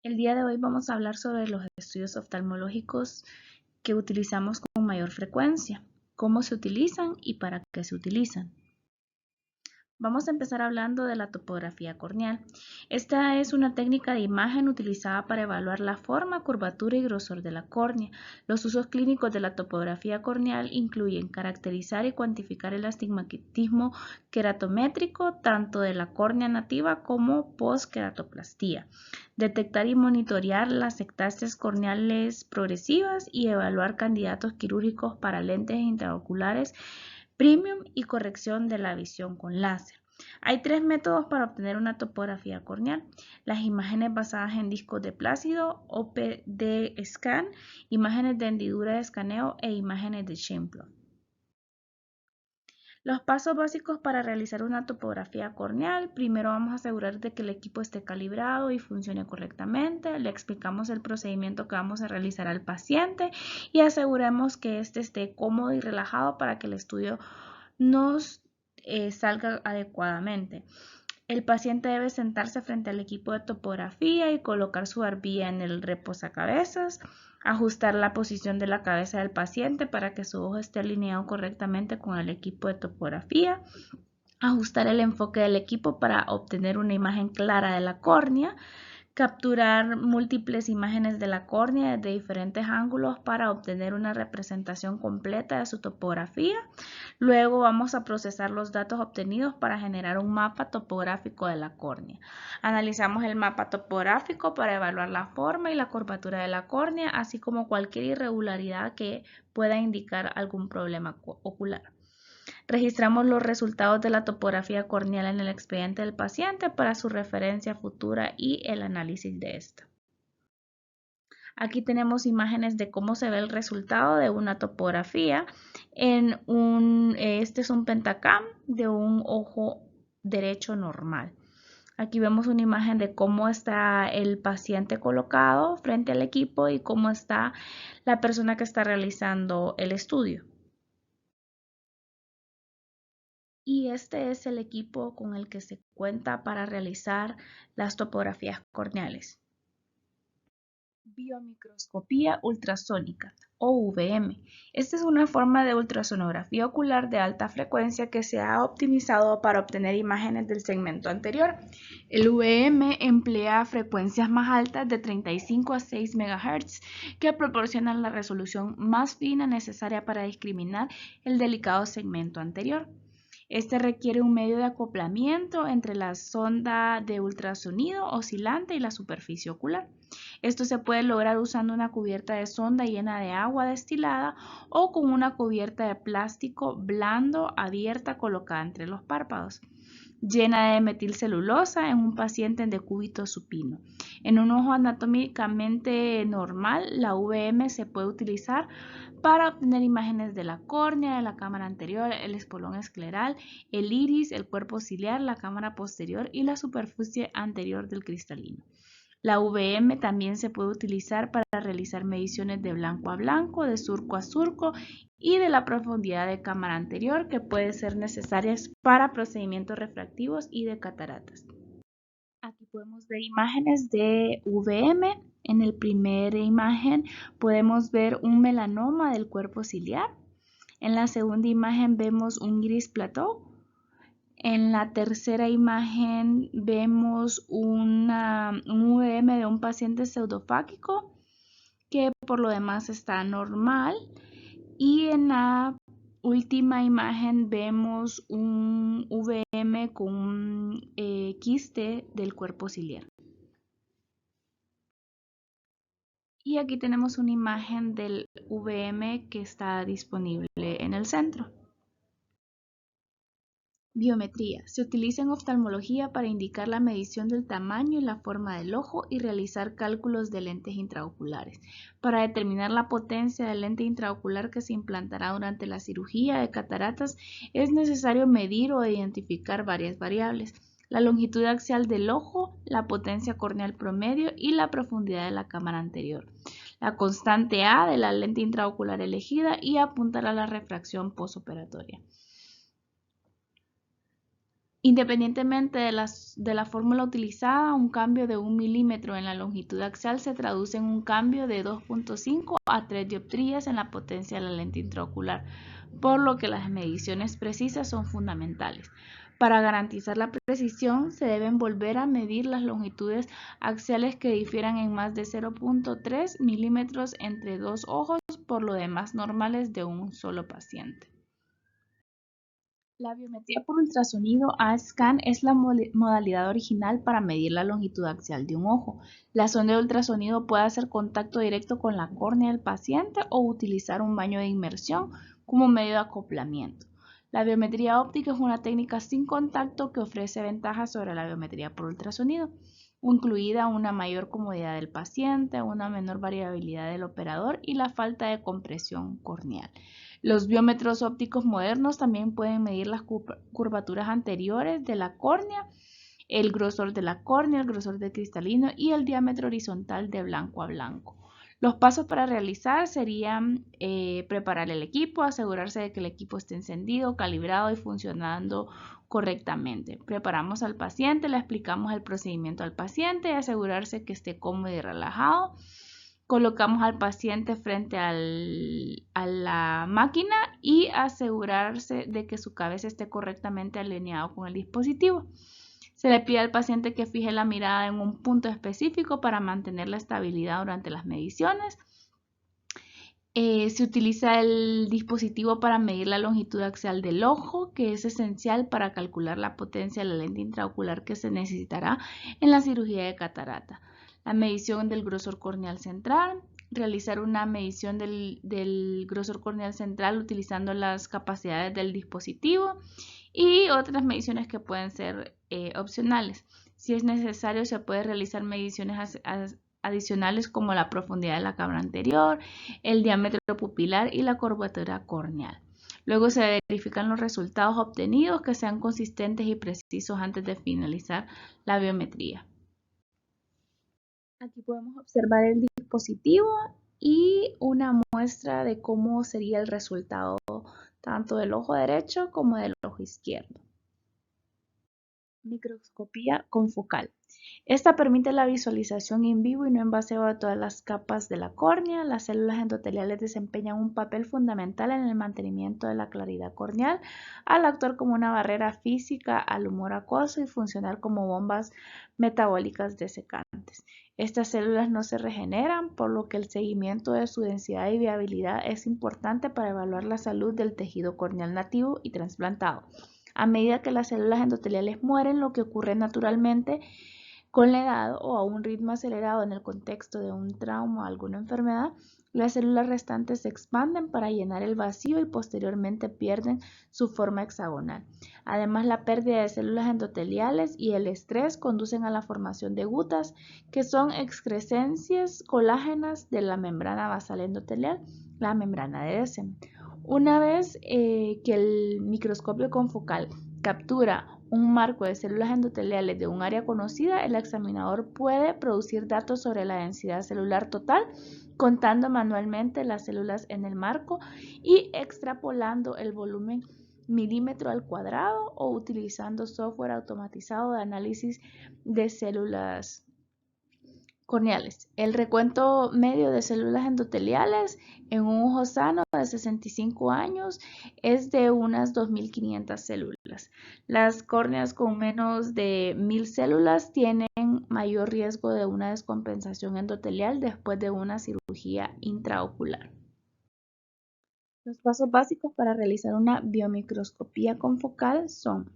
El día de hoy vamos a hablar sobre los estudios oftalmológicos que utilizamos con mayor frecuencia, cómo se utilizan y para qué se utilizan. Vamos a empezar hablando de la topografía corneal. Esta es una técnica de imagen utilizada para evaluar la forma, curvatura y grosor de la córnea. Los usos clínicos de la topografía corneal incluyen caracterizar y cuantificar el astigmatismo queratométrico tanto de la córnea nativa como post-queratoplastía, detectar y monitorear las ectasias corneales progresivas y evaluar candidatos quirúrgicos para lentes intraoculares premium y corrección de la visión con láser. Hay tres métodos para obtener una topografía corneal: las imágenes basadas en discos de Plácido, OPD scan, imágenes de hendidura de escaneo e imágenes de Scheimpflug. Los pasos básicos para realizar una topografía corneal: primero vamos a asegurar de que el equipo esté calibrado y funcione correctamente. Le explicamos el procedimiento que vamos a realizar al paciente y aseguremos que éste esté cómodo y relajado para que el estudio nos salga adecuadamente. El paciente debe sentarse frente al equipo de topografía y colocar su barbilla en el reposacabezas, ajustar la posición de la cabeza del paciente para que su ojo esté alineado correctamente con el equipo de topografía, ajustar el enfoque del equipo para obtener una imagen clara de la córnea, capturar múltiples imágenes de la córnea desde diferentes ángulos para obtener una representación completa de su topografía. Luego vamos a procesar los datos obtenidos para generar un mapa topográfico de la córnea. Analizamos el mapa topográfico para evaluar la forma y la curvatura de la córnea, así como cualquier irregularidad que pueda indicar algún problema ocular. Registramos los resultados de la topografía corneal en el expediente del paciente para su referencia futura y el análisis de esta. Aquí tenemos imágenes de cómo se ve el resultado de una topografía. Este es un pentacam de un ojo derecho normal. Aquí vemos una imagen de cómo está el paciente colocado frente al equipo y cómo está la persona que está realizando el estudio. Y este es el equipo con el que se cuenta para realizar las topografías corneales. Biomicroscopía ultrasónica o VM. Esta es una forma de ultrasonografía ocular de alta frecuencia que se ha optimizado para obtener imágenes del segmento anterior. El VM emplea frecuencias más altas de 35 a 6 MHz que proporcionan la resolución más fina necesaria para discriminar el delicado segmento anterior. Este requiere un medio de acoplamiento entre la sonda de ultrasonido oscilante y la superficie ocular. Esto se puede lograr usando una cubierta de sonda llena de agua destilada o con una cubierta de plástico blando abierta colocada entre los párpados, llena de metilcelulosa en un paciente en decúbito supino. En un ojo anatómicamente normal, la VM se puede utilizar para obtener imágenes de la córnea, de la cámara anterior, el espolón escleral, el iris, el cuerpo ciliar, la cámara posterior y la superficie anterior del cristalino. La VM también se puede utilizar para realizar mediciones de blanco a blanco, de surco a surco y de la profundidad de cámara anterior que pueden ser necesarias para procedimientos refractivos y de cataratas. Aquí podemos ver imágenes de VM. En la primera imagen podemos ver un melanoma del cuerpo ciliar. En la segunda imagen vemos un iris plateau. En la tercera imagen vemos un VM de un paciente pseudofáquico que por lo demás está normal. Y en la última imagen vemos un VM con un quiste del cuerpo ciliar. Y aquí tenemos una imagen del VM que está disponible en el centro. Biometría. Se utiliza en oftalmología para indicar la medición del tamaño y la forma del ojo y realizar cálculos de lentes intraoculares. Para determinar la potencia del lente intraocular que se implantará durante la cirugía de cataratas, es necesario medir o identificar varias variables: la longitud axial del ojo, la potencia corneal promedio y la profundidad de la cámara anterior, la constante A de la lente intraocular elegida y apuntar a la refracción postoperatoria. Independientemente de la fórmula utilizada, un cambio de 1 milímetro en la longitud axial se traduce en un cambio de 2.5 a 3 dioptrías en la potencia de la lente intraocular, por lo que las mediciones precisas son fundamentales. Para garantizar la precisión, se deben volver a medir las longitudes axiales que difieran en más de 0.3 milímetros entre dos ojos, por lo demás normales de un solo paciente. La biometría por ultrasonido A-scan es la modalidad original para medir la longitud axial de un ojo. La sonda de ultrasonido puede hacer contacto directo con la córnea del paciente o utilizar un baño de inmersión como medio de acoplamiento. La biometría óptica es una técnica sin contacto que ofrece ventajas sobre la biometría por ultrasonido, incluida una mayor comodidad del paciente, una menor variabilidad del operador y la falta de compresión corneal. Los biómetros ópticos modernos también pueden medir las curvaturas anteriores de la córnea, el grosor de la córnea, el grosor del cristalino y el diámetro horizontal de blanco a blanco. Los pasos para realizar serían preparar el equipo, asegurarse de que el equipo esté encendido, calibrado y funcionando correctamente. Preparamos al paciente, le explicamos el procedimiento al paciente y asegurarse que esté cómodo y relajado. Colocamos al paciente frente a la máquina y asegurarse de que su cabeza esté correctamente alineado con el dispositivo. Se le pide al paciente que fije la mirada en un punto específico para mantener la estabilidad durante las mediciones. Se utiliza el dispositivo para medir la longitud axial del ojo, que es esencial para calcular la potencia de la lente intraocular que se necesitará en la cirugía de catarata. La medición del grosor corneal central, realizar una medición del grosor corneal central utilizando las capacidades del dispositivo y otras mediciones que pueden ser opcionales. Si es necesario, se puede realizar mediciones adicionales como la profundidad de la cámara anterior, el diámetro pupilar y la curvatura corneal. Luego se verifican los resultados obtenidos que sean consistentes y precisos antes de finalizar la biometría. Aquí podemos observar el dispositivo y una muestra de cómo sería el resultado tanto del ojo derecho como del ojo izquierdo. Microscopía confocal. Esta permite la visualización in vivo y no invasiva de todas las capas de la córnea. Las células endoteliales desempeñan un papel fundamental en el mantenimiento de la claridad corneal al actuar como una barrera física al humor acuoso y funcionar como bombas metabólicas desecantes. Estas células no se regeneran, por lo que el seguimiento de su densidad y viabilidad es importante para evaluar la salud del tejido corneal nativo y trasplantado. A medida que las células endoteliales mueren, lo que ocurre naturalmente con la edad o a un ritmo acelerado en el contexto de un trauma o alguna enfermedad, las células restantes se expanden para llenar el vacío y posteriormente pierden su forma hexagonal. Además, la pérdida de células endoteliales y el estrés conducen a la formación de gutas, que son excrescencias colágenas de la membrana basal endotelial, la membrana de Dessem. Una vez que el microscopio confocal captura un marco de células endoteliales de un área conocida, el examinador puede producir datos sobre la densidad celular total, contando manualmente las células en el marco y extrapolando el volumen milímetro al cuadrado o utilizando software automatizado de análisis de células corneales. El recuento medio de células endoteliales en un ojo sano de 65 años es de unas 2.500 células. Las córneas con menos de 1.000 células tienen mayor riesgo de una descompensación endotelial después de una cirugía intraocular. Los pasos básicos para realizar una biomicroscopía confocal son: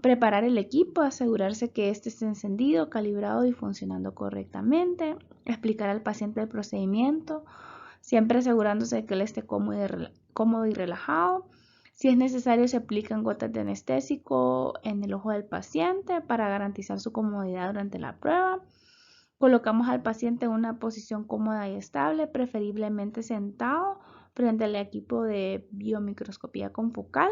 preparar el equipo, asegurarse que este esté encendido, calibrado y funcionando correctamente. Explicar al paciente el procedimiento, siempre asegurándose de que él esté cómodo y relajado. Si es necesario, se aplican gotas de anestésico en el ojo del paciente para garantizar su comodidad durante la prueba. Colocamos al paciente en una posición cómoda y estable, preferiblemente sentado frente al equipo de biomicroscopía confocal.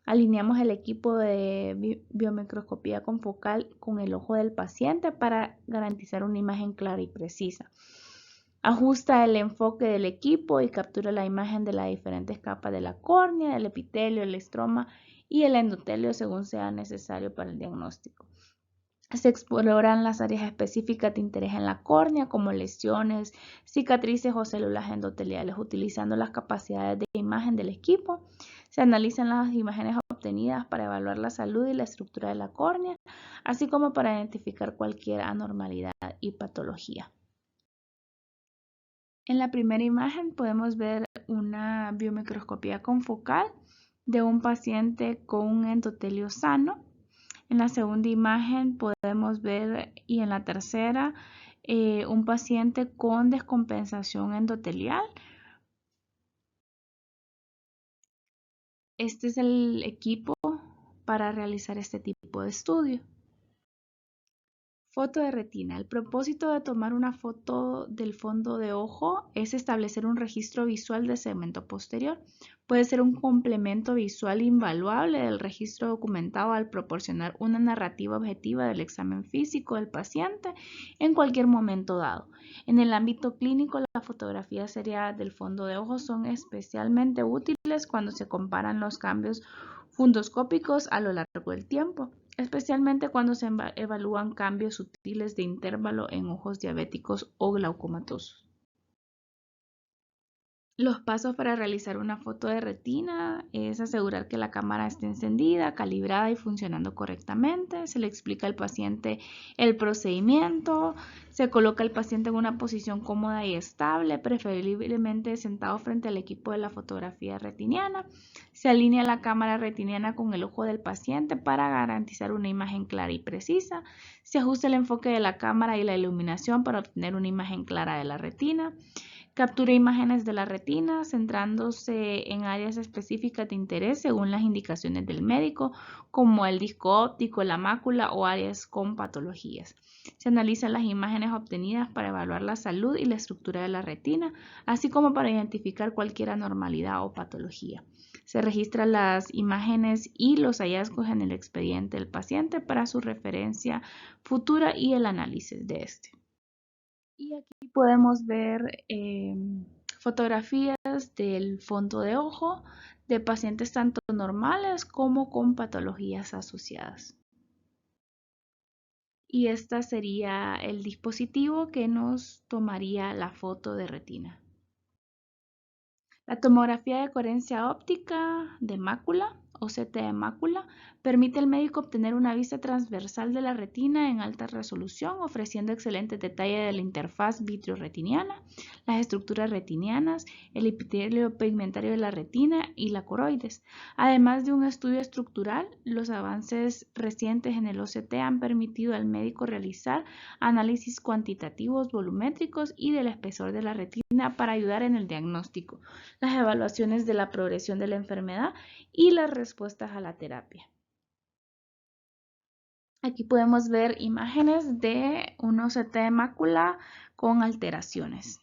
Alineamos el equipo de biomicroscopía confocal con el ojo del paciente para garantizar una imagen clara y precisa. Ajusta el enfoque del equipo y captura la imagen de las diferentes capas de la córnea, del epitelio, el estroma y el endotelio según sea necesario para el diagnóstico. Se exploran las áreas específicas de interés en la córnea, como lesiones, cicatrices o células endoteliales, utilizando las capacidades de imagen del equipo. Se analizan las imágenes obtenidas para evaluar la salud y la estructura de la córnea, así como para identificar cualquier anormalidad y patología. En la primera imagen podemos ver una biomicroscopía confocal de un paciente con un endotelio sano. En la segunda imagen podemos ver, y en la tercera, un paciente con descompensación endotelial. Este es el equipo para realizar este tipo de estudio. Foto de retina. El propósito de tomar una foto del fondo de ojo es establecer un registro visual del segmento posterior. Puede ser un complemento visual invaluable del registro documentado al proporcionar una narrativa objetiva del examen físico del paciente en cualquier momento dado. En el ámbito clínico, las fotografías seriadas del fondo de ojo son especialmente útiles cuando se comparan los cambios fundoscópicos a lo largo del tiempo, especialmente cuando se evalúan cambios sutiles de intervalo en ojos diabéticos o glaucomatosos. Los pasos para realizar una foto de retina es asegurar que la cámara esté encendida, calibrada y funcionando correctamente. Se le explica al paciente el procedimiento. Se coloca al paciente en una posición cómoda y estable, preferiblemente sentado frente al equipo de la fotografía retiniana. Se alinea la cámara retiniana con el ojo del paciente para garantizar una imagen clara y precisa. Se ajusta el enfoque de la cámara y la iluminación para obtener una imagen clara de la retina. Captura imágenes de la retina centrándose en áreas específicas de interés según las indicaciones del médico, como el disco óptico, la mácula o áreas con patologías. Se analizan las imágenes obtenidas para evaluar la salud y la estructura de la retina, así como para identificar cualquier anormalidad o patología. Se registran las imágenes y los hallazgos en el expediente del paciente para su referencia futura y el análisis de este. Y aquí podemos ver fotografías del fondo de ojo de pacientes tanto normales como con patologías asociadas. Y este sería el dispositivo que nos tomaría la foto de retina. La tomografía de coherencia óptica de mácula, OCT de mácula, permite al médico obtener una vista transversal de la retina en alta resolución, ofreciendo excelentes detalles de la interfaz vitreoretiniana, las estructuras retinianas, el epitelio pigmentario de la retina y la coroides. Además de un estudio estructural, los avances recientes en el OCT han permitido al médico realizar análisis cuantitativos volumétricos y del espesor de la retina para ayudar en el diagnóstico, las evaluaciones de la progresión de la enfermedad y las respuestas a la terapia. Aquí podemos ver imágenes de un OCT de mácula con alteraciones.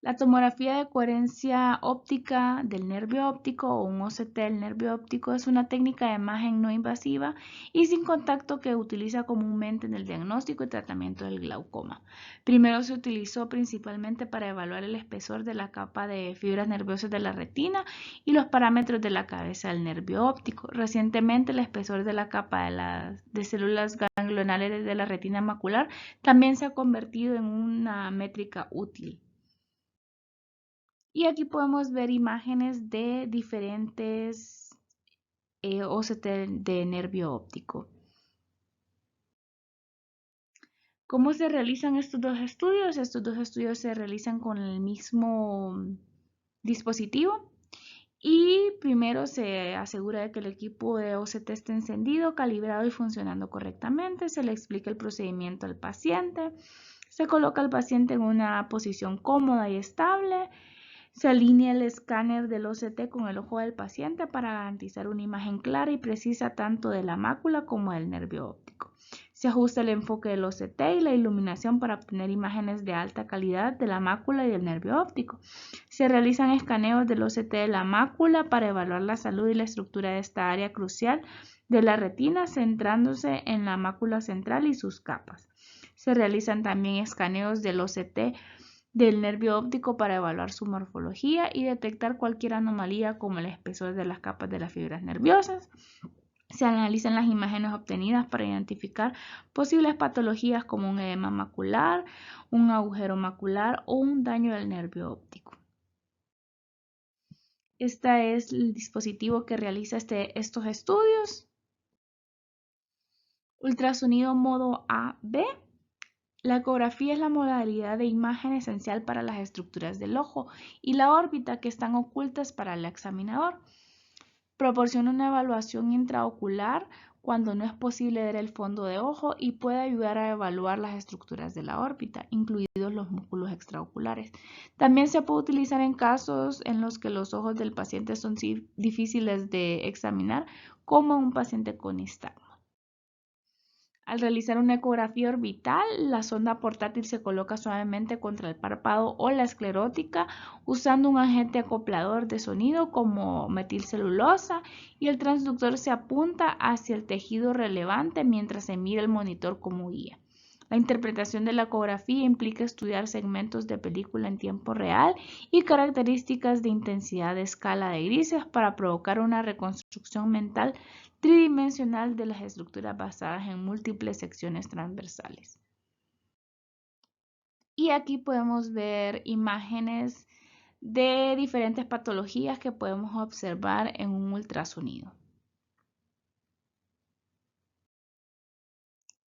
La tomografía de coherencia óptica del nervio óptico o un OCT del nervio óptico es una técnica de imagen no invasiva y sin contacto que utiliza comúnmente en el diagnóstico y tratamiento del glaucoma. Primero se utilizó principalmente para evaluar el espesor de la capa de fibras nerviosas de la retina y los parámetros de la cabeza del nervio óptico. Recientemente el espesor de la capa de células ganglionales de la retina macular también se ha convertido en una métrica útil. Y aquí podemos ver imágenes de diferentes OCT de nervio óptico. ¿Cómo se realizan estos dos estudios? Estos dos estudios se realizan con el mismo dispositivo. Y primero se asegura de que el equipo de OCT esté encendido, calibrado y funcionando correctamente. Se le explica el procedimiento al paciente. Se coloca al paciente en una posición cómoda y estable. Se alinea el escáner del OCT con el ojo del paciente para garantizar una imagen clara y precisa tanto de la mácula como del nervio óptico. Se ajusta el enfoque del OCT y la iluminación para obtener imágenes de alta calidad de la mácula y del nervio óptico. Se realizan escaneos del OCT de la mácula para evaluar la salud y la estructura de esta área crucial de la retina, centrándose en la mácula central y sus capas. Se realizan también escaneos del OCT del nervio óptico para evaluar su morfología y detectar cualquier anomalía como el espesor de las capas de las fibras nerviosas. Se analizan las imágenes obtenidas para identificar posibles patologías como un edema macular, un agujero macular o un daño del nervio óptico. Este es el dispositivo que realiza estos estudios. Ultrasonido modo A-B. La ecografía es la modalidad de imagen esencial para las estructuras del ojo y la órbita que están ocultas para el examinador. Proporciona una evaluación intraocular cuando no es posible ver el fondo de ojo y puede ayudar a evaluar las estructuras de la órbita, incluidos los músculos extraoculares. También se puede utilizar en casos en los que los ojos del paciente son difíciles de examinar, como en un paciente con nistagmo. Al realizar una ecografía orbital, la sonda portátil se coloca suavemente contra el párpado o la esclerótica usando un agente acoplador de sonido como metilcelulosa y el transductor se apunta hacia el tejido relevante mientras se mira el monitor como guía. La interpretación de la ecografía implica estudiar segmentos de película en tiempo real y características de intensidad de escala de grises para provocar una reconstrucción mental tridimensional de las estructuras basadas en múltiples secciones transversales. Y aquí podemos ver imágenes de diferentes patologías que podemos observar en un ultrasonido.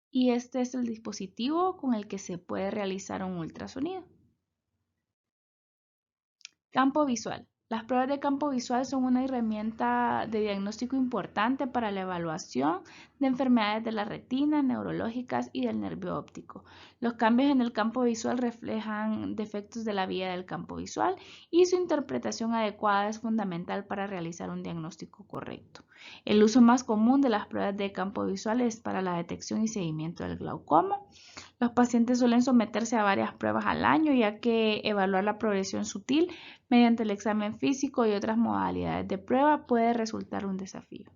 Y este es el dispositivo con el que se puede realizar un ultrasonido. Campo visual. Las pruebas de campo visual son una herramienta de diagnóstico importante para la evaluación de enfermedades de la retina, neurológicas y del nervio óptico. Los cambios en el campo visual reflejan defectos de la vía del campo visual y su interpretación adecuada es fundamental para realizar un diagnóstico correcto. El uso más común de las pruebas de campo visual es para la detección y seguimiento del glaucoma. Los pacientes suelen someterse a varias pruebas al año, ya que evaluar la progresión sutil mediante el examen físico y otras modalidades de prueba puede resultar un desafío.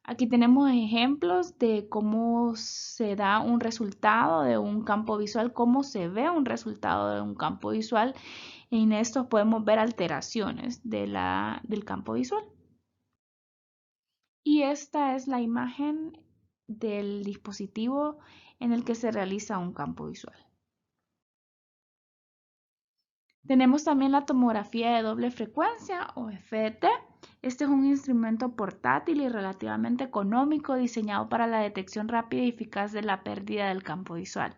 Aquí tenemos ejemplos de cómo se da un resultado de un campo visual, cómo se ve un resultado de un campo visual. En estos podemos ver alteraciones del campo visual. Y esta es la imagen del dispositivo en el que se realiza un campo visual. Tenemos también la tomografía de doble frecuencia o FDT. Este es un instrumento portátil y relativamente económico diseñado para la detección rápida y eficaz de la pérdida del campo visual.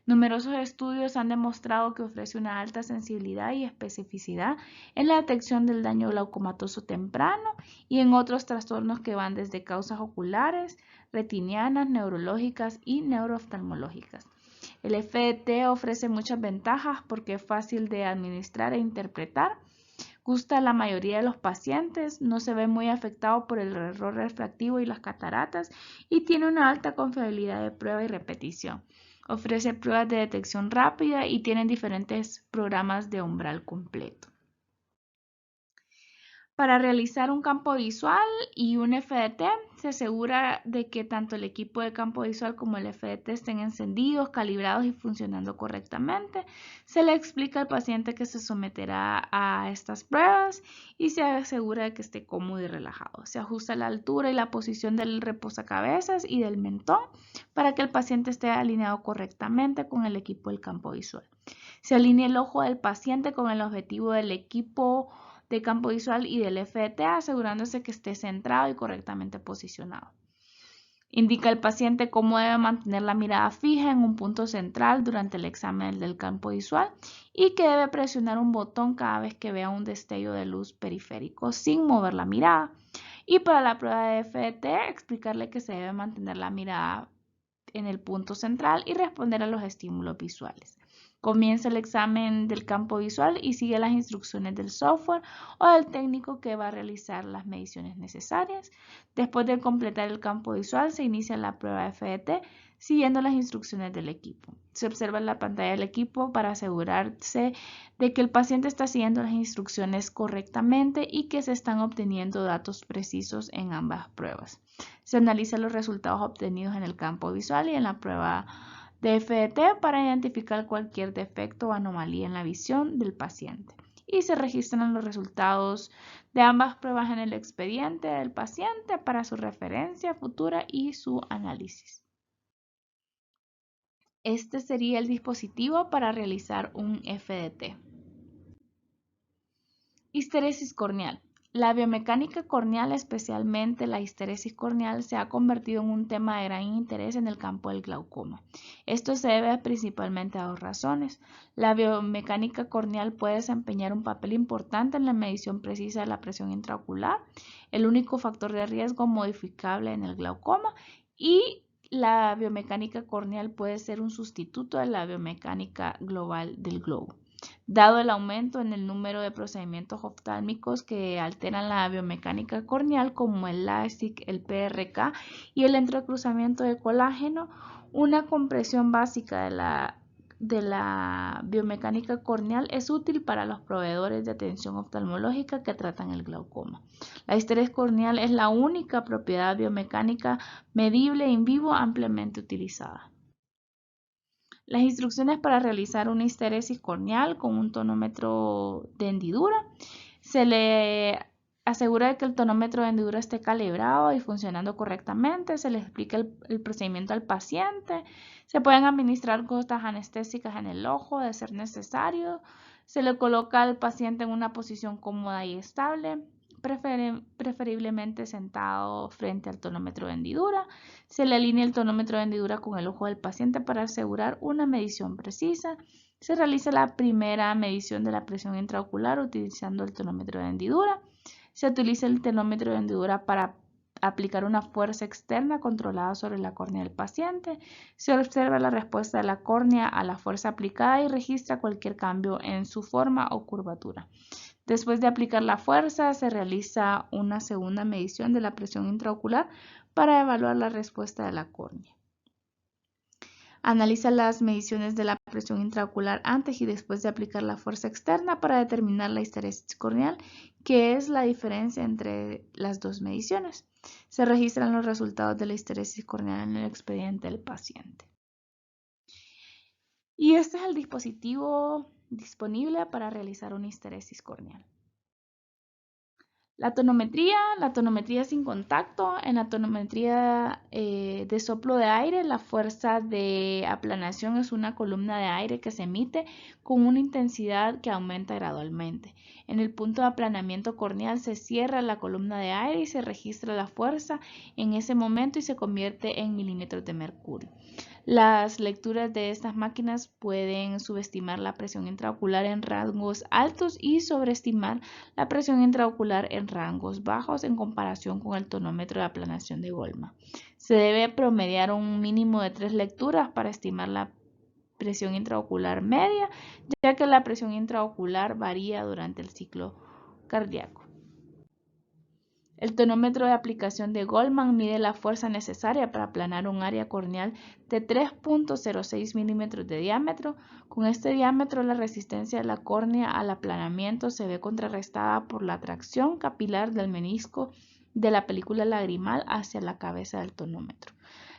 Numerosos estudios han demostrado que ofrece una alta sensibilidad y especificidad en la detección del daño glaucomatoso temprano y en otros trastornos que van desde causas oculares, retinianas, neurológicas y neurooftalmológicas. El FDT ofrece muchas ventajas porque es fácil de administrar e interpretar. Gusta a la mayoría de los pacientes, no se ve muy afectado por el error refractivo y las cataratas y tiene una alta confiabilidad de prueba y repetición. Ofrece pruebas de detección rápida y tienen diferentes programas de umbral completo. Para realizar un campo visual y un FDT, se asegura de que tanto el equipo de campo visual como el FDT estén encendidos, calibrados y funcionando correctamente. Se le explica al paciente que se someterá a estas pruebas y se asegura de que esté cómodo y relajado. Se ajusta la altura y la posición del reposacabezas y del mentón para que el paciente esté alineado correctamente con el equipo del campo visual. Se alinea el ojo del paciente con el objetivo del equipo de campo visual y del FDT, asegurándose que esté centrado y correctamente posicionado. Indica al paciente cómo debe mantener la mirada fija en un punto central durante el examen del campo visual y que debe presionar un botón cada vez que vea un destello de luz periférico sin mover la mirada. Y para la prueba de FDT, explicarle que se debe mantener la mirada en el punto central y responder a los estímulos visuales. Comienza el examen del campo visual y sigue las instrucciones del software o del técnico que va a realizar las mediciones necesarias. Después de completar el campo visual, se inicia la prueba de FDT siguiendo las instrucciones del equipo. Se observa en la pantalla del equipo para asegurarse de que el paciente está siguiendo las instrucciones correctamente y que se están obteniendo datos precisos en ambas pruebas. Se analizan los resultados obtenidos en el campo visual y en la prueba de FDT para identificar cualquier defecto o anomalía en la visión del paciente. Y se registran los resultados de ambas pruebas en el expediente del paciente para su referencia futura y su análisis. Este sería el dispositivo para realizar un FDT. Histeresis corneal. La biomecánica corneal, especialmente la histeresis corneal, se ha convertido en un tema de gran interés en el campo del glaucoma. Esto se debe principalmente a dos razones. La biomecánica corneal puede desempeñar un papel importante en la medición precisa de la presión intraocular, el único factor de riesgo modificable en el glaucoma, y la biomecánica corneal puede ser un sustituto de la biomecánica global del globo. Dado el aumento en el número de procedimientos oftálmicos que alteran la biomecánica corneal, como el LASIK, el PRK y el entrecruzamiento de colágeno, una comprensión básica de la biomecánica corneal es útil para los proveedores de atención oftalmológica que tratan el glaucoma. La histeresis corneal es la única propiedad biomecánica medible in vivo ampliamente utilizada. Las instrucciones para realizar una histeresis corneal con un tonómetro de hendidura. Se le asegura de que el tonómetro de hendidura esté calibrado y funcionando correctamente. Se le explica el procedimiento al paciente. Se pueden administrar gotas anestésicas en el ojo de ser necesario. Se le coloca al paciente en una posición cómoda y estable, preferiblemente sentado frente al tonómetro de hendidura. Se le alinea el tonómetro de hendidura con el ojo del paciente para asegurar una medición precisa. Se realiza la primera medición de la presión intraocular utilizando el tonómetro de hendidura. Se utiliza el tonómetro de hendidura para aplicar una fuerza externa controlada sobre la córnea del paciente. Se observa la respuesta de la córnea a la fuerza aplicada y registra cualquier cambio en su forma o curvatura. Después de aplicar la fuerza, se realiza una segunda medición de la presión intraocular para evaluar la respuesta de la córnea. Analiza las mediciones de la presión intraocular antes y después de aplicar la fuerza externa para determinar la histeresis corneal, que es la diferencia entre las dos mediciones. Se registran los resultados de la histeresis corneal en el expediente del paciente. Y este es el dispositivo disponible para realizar una histeresis corneal. La tonometría sin contacto. En la tonometría de soplo de aire, la fuerza de aplanación es una columna de aire que se emite con una intensidad que aumenta gradualmente. En el punto de aplanamiento corneal se cierra la columna de aire y se registra la fuerza en ese momento y se convierte en milímetros de mercurio. Las lecturas de estas máquinas pueden subestimar la presión intraocular en rangos altos y sobreestimar la presión intraocular en rangos bajos en comparación con el tonómetro de aplanación de Goldmann. Se debe promediar un mínimo de 3 lecturas para estimar la presión intraocular media, ya que la presión intraocular varía durante el ciclo cardíaco. El tonómetro de aplicación de Goldmann mide la fuerza necesaria para aplanar un área corneal de 3.06 milímetros de diámetro. Con este diámetro, la resistencia de la córnea al aplanamiento se ve contrarrestada por la atracción capilar del menisco de la película lagrimal hacia la cabeza del tonómetro.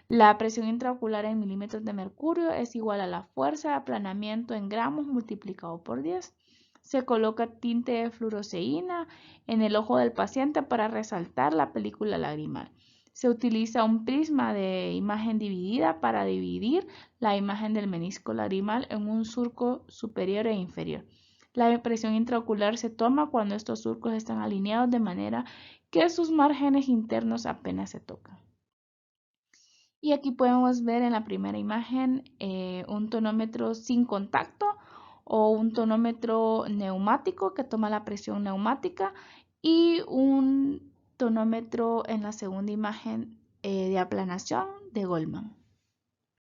La presión intraocular en milímetros de mercurio es igual a la fuerza de aplanamiento en gramos multiplicado por 10. Se coloca tinte de fluoresceína en el ojo del paciente para resaltar la película lagrimal. Se utiliza un prisma de imagen dividida para dividir la imagen del menisco lagrimal en un surco superior e inferior. La presión intraocular se toma cuando estos surcos están alineados de manera que sus márgenes internos apenas se tocan. Y aquí podemos ver en la primera imagen un tonómetro sin contacto o un tonómetro neumático que toma la presión neumática y un tonómetro en la segunda imagen de aplanación de Goldmann.